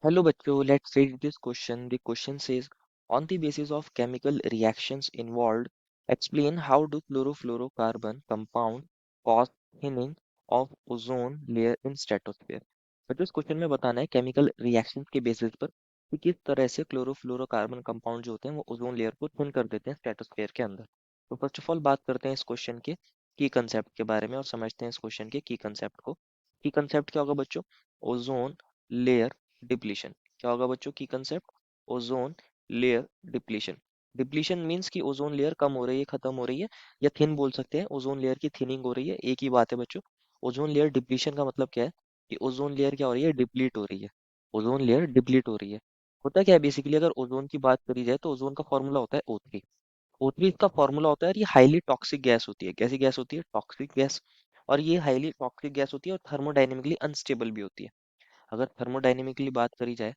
Hello bachcho, let's read this question. The question says, on the basis of chemical reactions involved, explain how do chlorofluorocarbon compound cause thinning of ozone layer in stratosphere. बच्चों इस question में बताना है chemical reactions के basis पर कि किस तरह से क्लोरोफ्लोरोकार्बन कंपाउंड जो होते हैं वो ओजोन लेयर को थिन कर देते हैं स्ट्रेटोस्फेयर के अंदर। तो फर्स्ट ऑफ ऑल बात करते हैं इस क्वेश्चन के की कंसेप्ट के बारे में और समझते हैं इस क्वेश्चन के की कंसेप्ट को। की कंसेप्ट क्या होगा बच्चों? Ozone layer depletion. क्या होगा बच्चों की concept? Ozone layer depletion. Depletion means कि ओजोन लेयर कम हो रही है, खत्म हो रही है, या थिन बोल सकते हैं, ओजोन लेयर की थिनिंग हो रही है, एक ही बात है बच्चों। ओजोन लेयर डिप्लीशन का मतलब क्या है? कि ओजोन लेयर क्या हो रही है? डिप्लीट हो रही है। ओजोन लेयर डिप्लीट हो रही है। होता क्या है बेसिकली, अगर ओजोन की बात करी जाए तो ओजोन का फॉर्मूला होता है O3। O3 इसका फॉर्मूला होता है और ये हाईली टॉक्सिक गैस होती है। कैसी गैस होती है? Toxic gas. और ये हाईली टॉक्सिक गैस होती है और थर्मोडाइनेमिकली अनस्टेबल भी होती है। अगर थर्मोडाइनेमिकली बात करी जाए,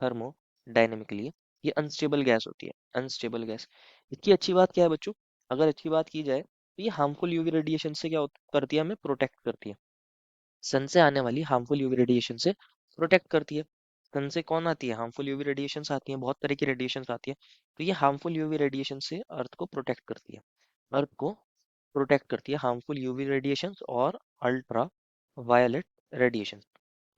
थर्मोडायनेमिकली ये अनस्टेबल गैस होती है। Unstable gas. इसकी अच्छी बात क्या है बच्चों? अगर अच्छी बात की जाए तो ये हार्मफुल यूवी रेडिएशन से करती है? हमें प्रोटेक्ट करती है। सन से आने वाली हार्मफुल यूवी रेडिएशन से प्रोटेक्ट करती है। सन से कौन आती है? हार्मफुल यूवी रेडिएशंस आती हैं, बहुत तरह की रेडिएशंस आती है। तो ये हार्मफुल यूवी रेडिएशन से अर्थ को प्रोटेक्ट करती है। अर्थ को प्रोटेक्ट करती है हार्मफुल यूवी रेडिएशंस और ultra violet radiation.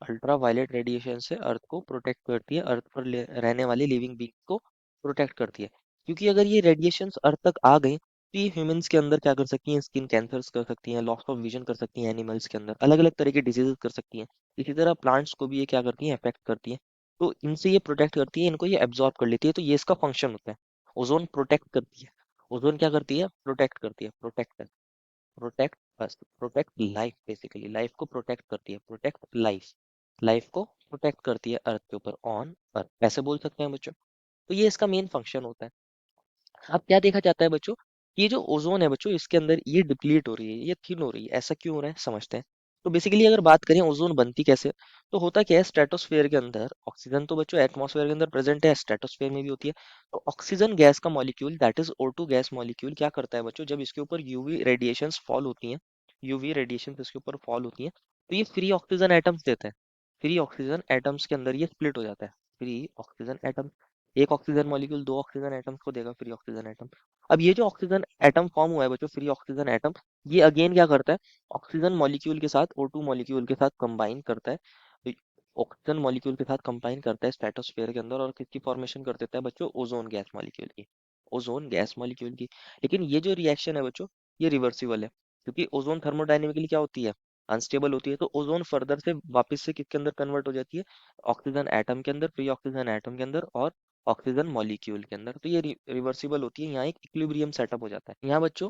Ultra violet radiation से अर्थ को प्रोटेक्ट करती है, अर्थ पर रहने वाली लिविंग बींग को प्रोटेक्ट करती है। क्योंकि अगर ये रेडिएशंस अर्थ तक आ गई तो ये ह्यूमंस के अंदर क्या कर सकती हैं? स्किन कैंसर्स कर सकती हैं, लॉस ऑफ विजन कर सकती हैं, एनिमल्स के अंदर अलग अलग तरह के डिजीजेस कर सकती हैं। इसी तरह प्लांट्स को भी ये क्या करती हैं? अफेक्ट करती हैं। तो इनसे ये प्रोटेक्ट करती है, इनको ये एब्जॉर्ब कर लेती है, तो ये इसका फंक्शन होता है। ओजोन प्रोटेक्ट करती है। ओजोन क्या करती है? प्रोटेक्ट करती है। प्रोटेक्ट, प्रोटेक्ट बस, प्रोटेक्ट लाइफ, बेसिकली लाइफ को प्रोटेक्ट करती है। प्रोटेक्ट लाइफ, लाइफ को प्रोटेक्ट करती है अर्थ के ऊपर, ऑन अर्थ, ऐसे बोल सकते हैं बच्चों। तो ये इसका मेन फंक्शन होता है। अब क्या देखा जाता है बच्चों? ये जो ओजोन है बच्चों, इसके अंदर ये डिप्लीट हो रही है, ये थिन हो रही है। ऐसा क्यों हो रहा है समझते हैं। तो बेसिकली अगर बात करें ओजोन बनती कैसे, तो होता क्या है, स्ट्रेटोस्फेयर के अंदर ऑक्सीजन तो बच्चों एटमॉस्फेयर के अंदर प्रेजेंट है, स्ट्रेटोस्फेयर में भी होती है। तो ऑक्सीजन गैस का molecule, that is O2 gas molecule, क्या करता है बच्चों? जब इसके ऊपर यूवी रेडिएशंस फॉल होती हैं, यूवी रेडिएशंस इसके ऊपर फॉल होती हैं, तो ये फ्री ऑक्सीजन एटम्स देता है। फ्री ऑक्सीजन एटम्स के अंदर ये स्प्लिट हो जाता है। फ्री ऑक्सीजन एटम, एक ऑक्सीजन मॉलिक्यूल दो ऑक्सीजन एटम्स को देगा, फ्री ऑक्सीजन एटम। अब ये जो ऑक्सीजन एटम फॉर्म हुआ है बच्चों, फ्री ऑक्सीजन एटम, ये अगेन क्या करता है? ऑक्सीजन मॉलिक्यूल के साथ, O2 मॉलिक्यूल के साथ कंबाइन करता है। तो ऑक्सीजन मॉलिक्यूल के साथ कंबाइन करता है स्ट्रेटोस्फेयर के अंदर, और किसकी फॉर्मेशन कर देता है बच्चों? ओजोन गैस मॉलिक्यूल की। ओजोन गैस मॉलिक्यूल की। लेकिन ये जो रिएक्शन है बच्चों, ये रिवर्सिबल है, क्योंकि ओजोन थर्मोडायनेमिकली क्या होती है? अनस्टेबल होती है। तो ओजोन फर्दर से वापस से किसके अंदर कन्वर्ट हो जाती है? ऑक्सीजन एटम के अंदर, फ्री ऑक्सीजन एटम के अंदर, और ऑक्सीजन मॉलिक्यूल के अंदर। तो ये रिवर्सिबल होती है, यहाँ एक इक्विलिब्रियम सेटअप हो जाता है। यहाँ बच्चों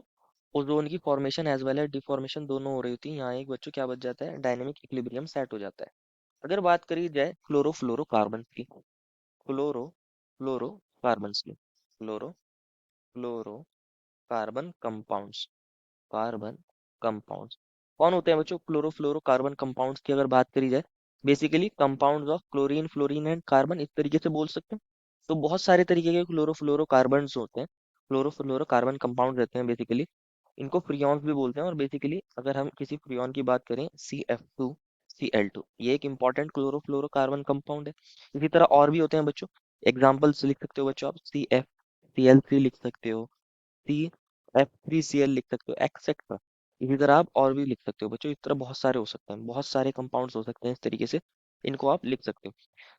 ओजोन की formation as well as deformation दोनों हो रही होती है। यहाँ एक बच्चों क्या बच जाता है? डायनेमिक इक्विलिब्रियम सेट हो जाता है। अगर बात करी जाए क्लोरोफ्लोरोकार्बन की, क्लोरोफ्लोरोकार्बन की, क्लोरोफ्लोरोकार्बन कंपाउंड्स, कार्बन कंपाउंड्स कौन होते हैं बच्चों? क्लोरोफ्लोरोकार्बन कंपाउंड्स की अगर बात करी जाए, basically compounds of chlorine, fluorine and carbon, इस तरीके से बोल सकते हैं। तो बहुत सारे तरीके के क्लोरोफ्लोरोकार्बन्स होते हैं, क्लोरोफ्लोरोकार्बन कंपाउंड रहते हैं बेसिकली। इनको फ्रियॉन्स भी बोलते हैं। और बेसिकली अगर हम किसी फ्रियॉन की बात करें, CF2Cl2, ये एक इंपॉर्टेंट क्लोरोफ्लोरोकार्बन कंपाउंड है। इसी तरह और भी होते हैं बच्चों। एग्जाम्पल्स लिख सकते हो बच्चों आप, CFCl3 लिख सकते हो, CF3Cl लिख सकते हो, एक्सेट्रा। इसी तरह आप और भी लिख सकते हो बच्चों। इस तरह बहुत सारे हो सकते हैं, बहुत सारे कंपाउंड्स हो सकते हैं इस तरीके से, इनको आप लिख सकते हो।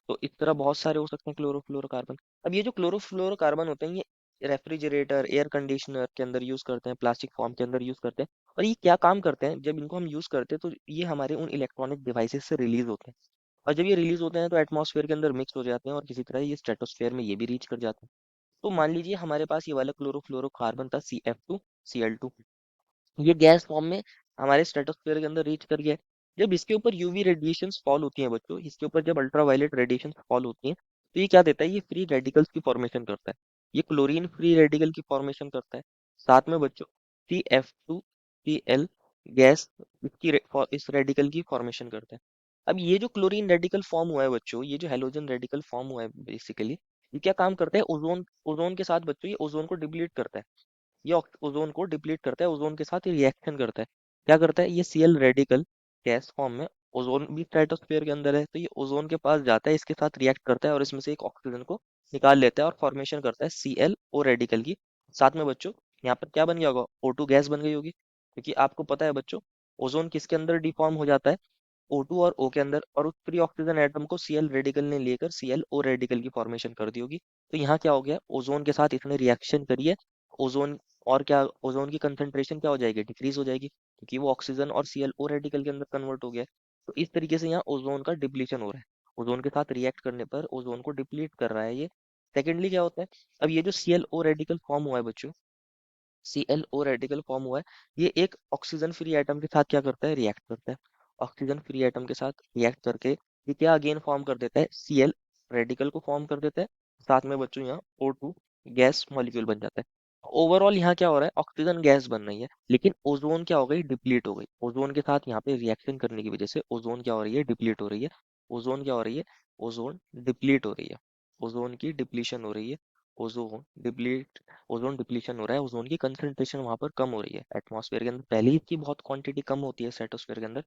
तो इस तरह बहुत सारे हो सकते हैं क्लोरोफ्लोरोकार्बन। अब ये जो क्लोरोफ्लोरोकार्बन होते हैं, ये रेफ्रिजरेटर, एयर कंडीशनर के अंदर यूज करते हैं, प्लास्टिक फॉर्म के अंदर यूज करते हैं। और ये क्या काम करते हैं? जब इनको हम यूज करते हैं तो ये हमारे उन इलेक्ट्रॉनिक डिवाइसेस से रिलीज होते हैं। और जब ये रिलीज होते हैं तो एटमॉस्फेयर के अंदर मिक्स हो जाते हैं, और किसी तरह ये स्ट्रेटोस्फेयर में ये भी रीच कर जाते हैं। तो मान लीजिए हमारे पास ये वाला क्लोरोफ्लोरोकार्बन था, CF2Cl2, ये गैस फॉर्म में हमारे स्ट्रेटोस्फेयर के अंदर रीच कर गया है। जब इसके ऊपर यूवी रेडिएशंस फॉल होती हैं बच्चों, इसके ऊपर जब अल्ट्रावायलेट रेडिएशंस फॉल होती हैं, तो ये क्या देता है? ये फ्री रेडिकल्स की फॉर्मेशन करता है। ये क्लोरीन फ्री रेडिकल की फॉर्मेशन करता है। साथ में बच्चों CF2Cl गैस इस रेडिकल की फॉर्मेशन करता है। अब ये जो क्लोरीन रेडिकल फॉर्म हुआ है बच्चों, ये जो हेलोजन रेडिकल फॉर्म हुआ है बेसिकली, ये क्या काम करता है? ओजोन, ओजोन के साथ बच्चों ये ओजोन को डिप्लीट करता है। ये ओजोन को डिप्लीट करता है, ओजोन के साथ ये रिएक्शन करता है। क्या करता है? ये Cl रेडिकल गैस फॉर्म में ओजोन भी स्ट्रेटोस्फेयर के अंदर है, तो ये ओजोन के पास जाता है, इसके साथ रिएक्ट करता है और इसमें से एक ऑक्सीजन को निकाल लेता है और फॉर्मेशन करता है ClO रेडिकल की। साथ में बच्चों यहाँ पर क्या बन गया होगा, O2 गैस बन गई होगी, क्योंकि आपको पता है बच्चों ओजोन किसके अंदर डिफॉर्म हो जाता है, O2 और O के अंदर, और उस फ्री ऑक्सीजन एटम को Cl रेडिकल ने लेकर ClO रेडिकल की फॉर्मेशन कर दी होगी। तो यहाँ क्या हो गया, ओजोन के साथ इसने रिएक्शन करी है, ओजोन, और क्या, ओजोन की कंसंट्रेशन क्या हो जाएगी, डिक्रीज हो जाएगी, क्योंकि वो ऑक्सीजन और ClO रेडिकल के अंदर कन्वर्ट हो गया है। तो इस तरीके से यहाँ ओजोन का डिप्लीशन हो रहा है, ओजोन के साथ रिएक्ट करने पर ओजोन को डिप्लीट कर रहा है ये। सेकेंडली क्या होता है, अब ये जो ClO रेडिकल फॉर्म हुआ है बच्चों, ClO रेडिकल फॉर्म हुआ है, ये एक ऑक्सीजन फ्री एटम के साथ क्या करता है, रिएक्ट करता है। ऑक्सीजन फ्री एटम के साथ रिएक्ट करके ये क्या अगेन फॉर्म कर देता है, Cl रेडिकल को फॉर्म कर देता है। साथ में बच्चों यहाँ O2 गैस मॉलिक्यूल बन जाता है। ओवरऑल यहाँ क्या हो रहा है, ऑक्सीजन गैस बन रही है, लेकिन ओजोन क्या हो गई, डिप्लीट हो गई। ओजोन के साथ यहाँ पे रिएक्शन करने की वजह से ओजोन क्या हो रही है, डिप्लीट हो रही है। ओजोन क्या हो रही है, ओजोन डिप्लीट हो रही है, ओजोन की डिप्लीशन हो रही है। ओजोन डिप्लीट, ओजोन डिप्लीशन हो रहा है, ओजोन की कंसंट्रेशन वहां पर कम हो रही है। एटमॉस्फेयर के अंदर पहले ही इसकी बहुत क्वांटिटी कम होती है स्ट्रेटोस्फेयर के अंदर,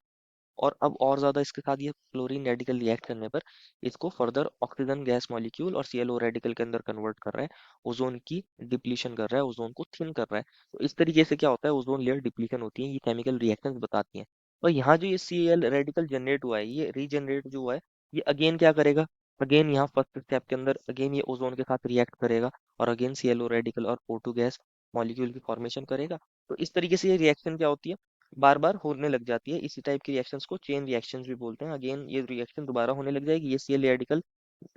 और अब और ज्यादा इसके साथ ये क्लोरीन रेडिकल रिएक्ट करने पर इसको फर्दर ऑक्सीजन गैस मॉलिक्यूल और ClO रेडिकल के अंदर कन्वर्ट कर रहा है, ओजोन की डिप्लीशन कर रहा है, ओजोन को थिन कर रहा है। तो इस तरीके से क्या होता है, ओजोन लेयर डिप्लीशन होती है, ये केमिकल रिएक्शंस बताती हैं। और यहाँ जो ये Cl रेडिकल जनरेट हुआ है, ये रीजनरेट जो हुआ है, ये अगेन क्या करेगा, अगेन यहाँ फर्स्ट स्टेप के अंदर अगेन ये ओजोन के साथ रिएक्ट करेगा और अगेन ClO रेडिकल और O2 गैस मॉलिक्यूल की फॉर्मेशन करेगा। तो इस तरीके से ये रिएक्शन क्या होती है, बार बार होने लग जाती है। इसी टाइप की रिएक्शंस को चेन रिएक्शंस भी बोलते हैं। अगेन ये रिएक्शन दोबारा होने लग जाएगी, ये Cl रेडिकल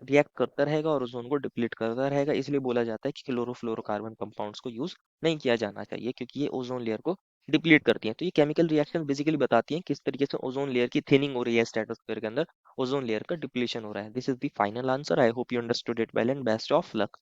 रिएक्ट करता रहेगा और ओजोन को डिप्लीट करता रहेगा। इसलिए बोला जाता है कि क्लोरोफ्लोरोकार्बन कंपाउंड्स को यूज नहीं किया जाना चाहिए, क्योंकि ये ओजोन लेयर को डिप्लीट करती हैं। तो ये केमिकल रिएक्शन बेसिकली बताती हैं किस तरीके से ओजोन लेयर की थिनिंग हो रही है स्ट्रेटोस्फेयर के अंदर, ओजोन लेयर का डिप्लीशन हो रहा है। This is the final answer. I hope you understood it well and best of luck.